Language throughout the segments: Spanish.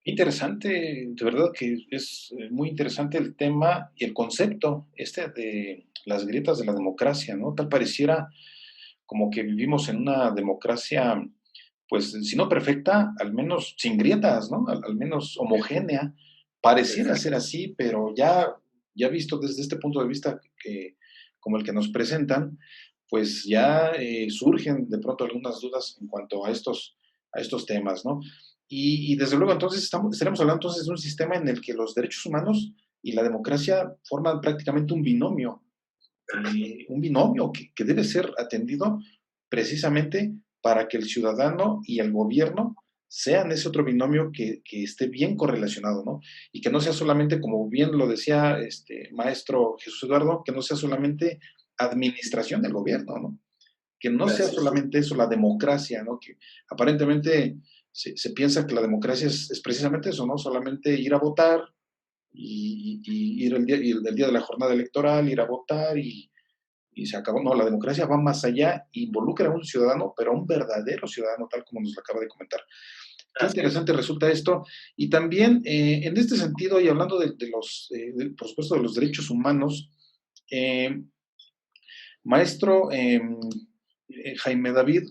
Interesante, de verdad que es muy interesante el tema y el concepto de las grietas de la democracia, ¿no? Tal pareciera como que vivimos en una democracia, pues, si no perfecta, al menos sin grietas, ¿no? Al menos homogénea. Pareciera ser Exacto. así, pero ya visto desde este punto de vista que, como el que nos presentan, pues ya surgen de pronto algunas dudas en cuanto a estos temas, ¿no? Y desde luego entonces estaremos hablando entonces de un sistema en el que los derechos humanos y la democracia forman prácticamente un binomio que debe ser atendido precisamente para que el ciudadano y el gobierno sean ese otro binomio que esté bien correlacionado, ¿no? Y que no sea solamente, como bien lo decía este maestro Jesús Eduardo, que no sea solamente administración del gobierno, ¿no? Que no sea Así es. solamente eso, la democracia, ¿no? Que aparentemente se piensa que la democracia es precisamente eso, ¿no? Solamente ir a votar y ir el día de la jornada electoral, ir a votar y se acabó. No, la democracia va más allá, involucra a un ciudadano, pero a un verdadero ciudadano, tal como nos lo acaba de comentar. Qué Así es. interesante resulta esto. Y también, en este sentido, y hablando por supuesto, de los derechos humanos, eh, maestro Jaime David,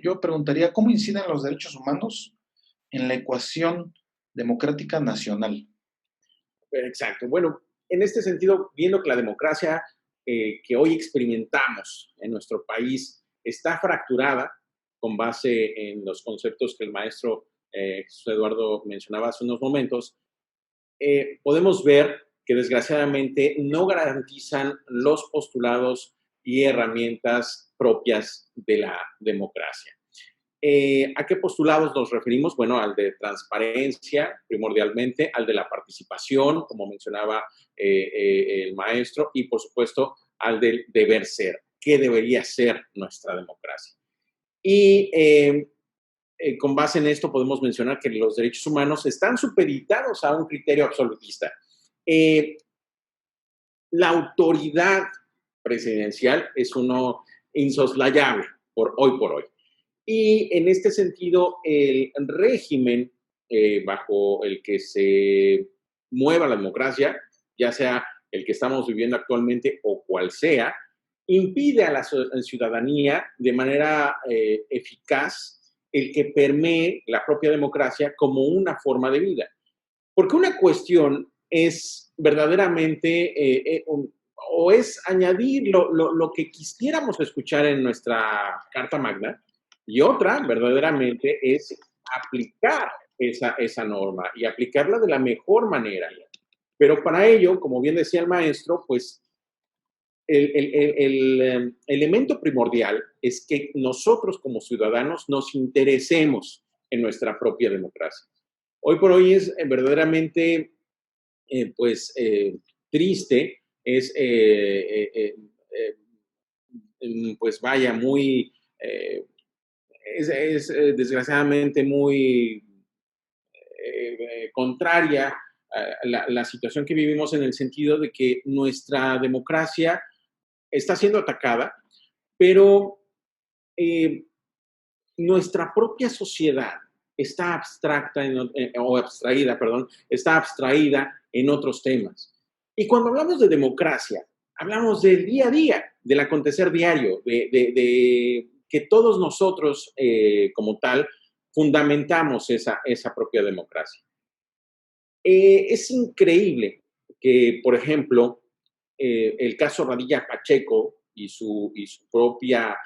yo preguntaría, ¿cómo inciden los derechos humanos en la ecuación democrática nacional? Exacto. Bueno, en este sentido, viendo que la democracia que hoy experimentamos en nuestro país está fracturada con base en los conceptos que el maestro Jesús Eduardo mencionaba hace unos momentos, podemos ver que desgraciadamente no garantizan los postulados y herramientas propias de la democracia. ¿A qué postulados nos referimos? Bueno, al de transparencia, primordialmente, al de la participación, como mencionaba el maestro, y por supuesto al del deber ser, qué debería ser nuestra democracia. Y con base en esto podemos mencionar que los derechos humanos están supeditados a un criterio absolutista. Eh, la autoridad presidencial es uno insoslayable por hoy. Y en este sentido, el régimen bajo el que se mueva la democracia, ya sea el que estamos viviendo actualmente o cual sea, impide a la ciudadanía de manera eficaz el que permee la propia democracia como una forma de vida. Porque una cuestión es verdaderamente, o es añadir lo que quisiéramos escuchar en nuestra Carta Magna, y otra verdaderamente es aplicar esa norma y aplicarla de la mejor manera. Pero para ello, como bien decía el maestro, pues el elemento primordial es que nosotros como ciudadanos nos interesemos en nuestra propia democracia. Hoy por hoy es verdaderamente pues triste, es pues vaya, muy, desgraciadamente muy contraria a la situación que vivimos en el sentido de que nuestra democracia está siendo atacada, pero eh, nuestra propia sociedad está abstracta o abstraída, perdón, está abstraída en otros temas. Y cuando hablamos de democracia, hablamos del día a día, del acontecer diario, de que todos nosotros como tal fundamentamos esa propia democracia. Es increíble que, por ejemplo, el caso Radilla Pacheco y su propia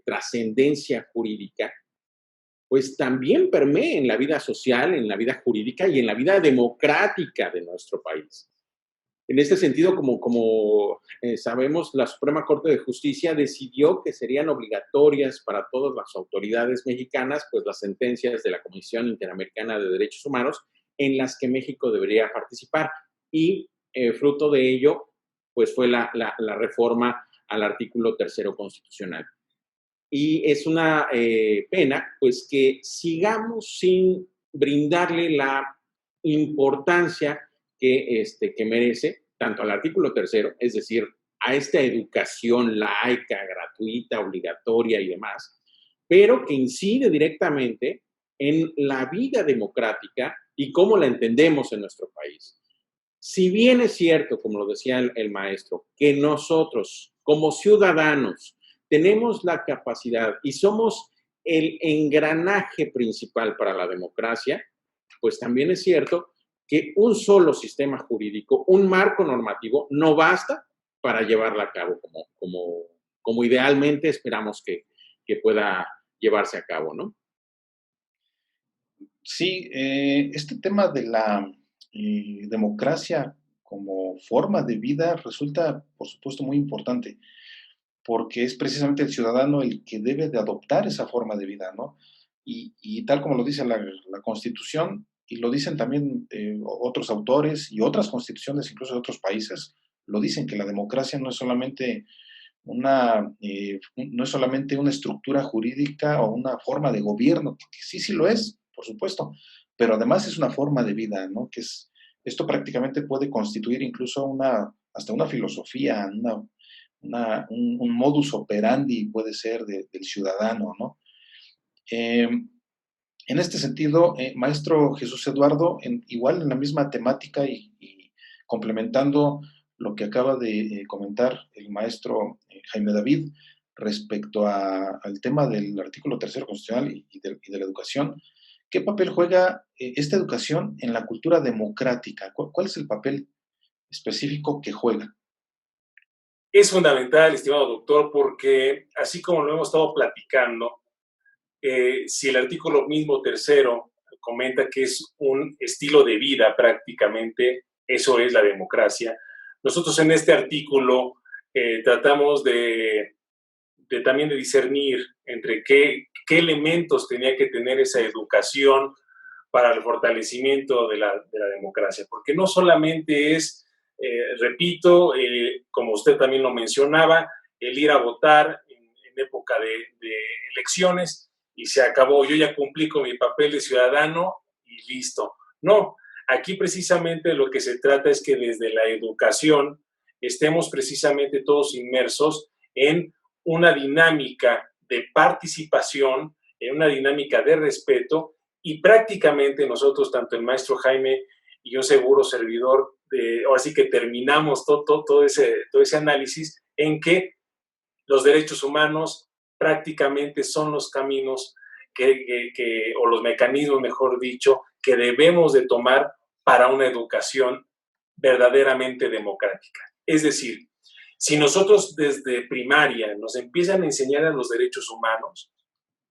trascendencia jurídica pues también permee en la vida social, en la vida jurídica y en la vida democrática de nuestro país. En este sentido, como sabemos, la Suprema Corte de Justicia decidió que serían obligatorias para todas las autoridades mexicanas, pues las sentencias de la Comisión Interamericana de Derechos Humanos en las que México debería participar. Y fruto de ello, pues fue la reforma al artículo tercero constitucional. Y es una pena, pues, que sigamos sin brindarle la importancia que merece, tanto al artículo tercero, es decir, a esta educación laica, gratuita, obligatoria y demás, pero que incide directamente en la vida democrática y cómo la entendemos en nuestro país. Si bien es cierto, como lo decía el maestro, que nosotros como ciudadanos tenemos la capacidad y somos el engranaje principal para la democracia, pues también es cierto que un solo sistema jurídico, un marco normativo, no basta para llevarla a cabo como idealmente esperamos que pueda llevarse a cabo, ¿no? Sí, este tema de la democracia como forma de vida resulta, por supuesto, muy importante, porque es precisamente el ciudadano el que debe de adoptar esa forma de vida, ¿no? Y tal como lo dice la Constitución, y lo dicen también otros autores y otras constituciones, incluso de otros países, lo dicen que la democracia no es solamente no es solamente una estructura jurídica o una forma de gobierno, que sí, sí lo es, por supuesto, pero además es una forma de vida, ¿no? Esto prácticamente puede constituir incluso hasta una filosofía, un modus operandi puede ser del ciudadano, ¿no? Eh, en este sentido, maestro Jesús Eduardo, igual en la misma temática y complementando lo que acaba de comentar el maestro Jaime David respecto al tema del artículo tercero constitucional y de la educación, ¿qué papel juega esta educación en la cultura democrática? ¿Cuál es el papel específico que juega? Es fundamental, estimado doctor, porque así como lo hemos estado platicando, si el artículo mismo tercero comenta que es un estilo de vida prácticamente, eso es la democracia. Nosotros en este artículo tratamos también de discernir entre qué elementos tenía que tener esa educación para el fortalecimiento de la democracia, porque no solamente es, repito, como usted también lo mencionaba, el ir a votar en época de elecciones y se acabó, yo ya cumplí con mi papel de ciudadano y listo. No, aquí precisamente lo que se trata es que desde la educación estemos precisamente todos inmersos en una dinámica de participación, en una dinámica de respeto y prácticamente nosotros, tanto el maestro Jaime y yo seguro servidor, ahora sí que terminamos todo ese análisis en que los derechos humanos prácticamente son los caminos o los mecanismos, mejor dicho, que debemos de tomar para una educación verdaderamente democrática. Es decir, si nosotros desde primaria nos empiezan a enseñar a los derechos humanos,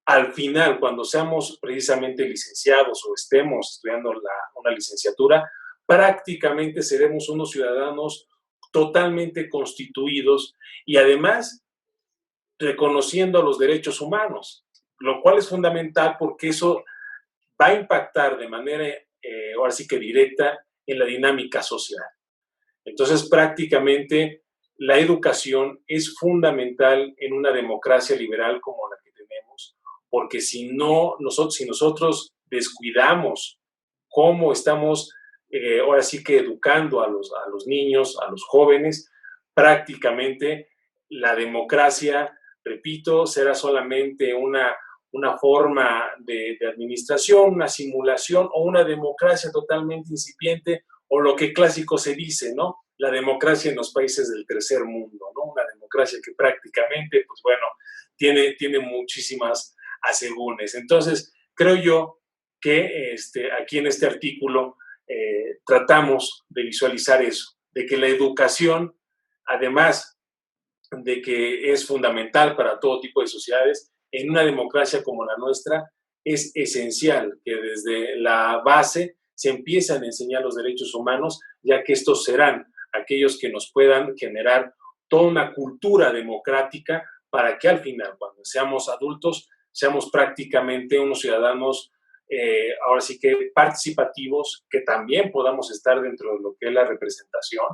al final, cuando seamos precisamente licenciados o estemos estudiando una licenciatura, prácticamente seremos unos ciudadanos totalmente constituidos y además reconociendo los derechos humanos, lo cual es fundamental porque eso va a impactar de manera, ahora sí que directa, en la dinámica social. Entonces, prácticamente, la educación es fundamental en una democracia liberal como la que tenemos, porque si nosotros descuidamos cómo estamos, ahora sí que educando a los niños, a los jóvenes, prácticamente la democracia, repito, será solamente una forma de administración, una simulación o una democracia totalmente incipiente o lo que clásico se dice, ¿no? La democracia en los países del tercer mundo, ¿no? Una democracia que prácticamente, pues bueno, tiene muchísimas asegúnes. Entonces, creo yo que aquí en este artículo tratamos de visualizar eso, de que la educación, además de que es fundamental para todo tipo de sociedades, en una democracia como la nuestra, es esencial que desde la base se empiezan a enseñar los derechos humanos, ya que estos serán aquellos que nos puedan generar toda una cultura democrática para que al final, cuando seamos adultos, seamos prácticamente unos ciudadanos, ahora sí que participativos, que también podamos estar dentro de lo que es la representación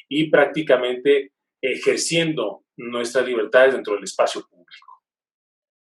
y prácticamente ejerciendo nuestras libertades dentro del espacio público.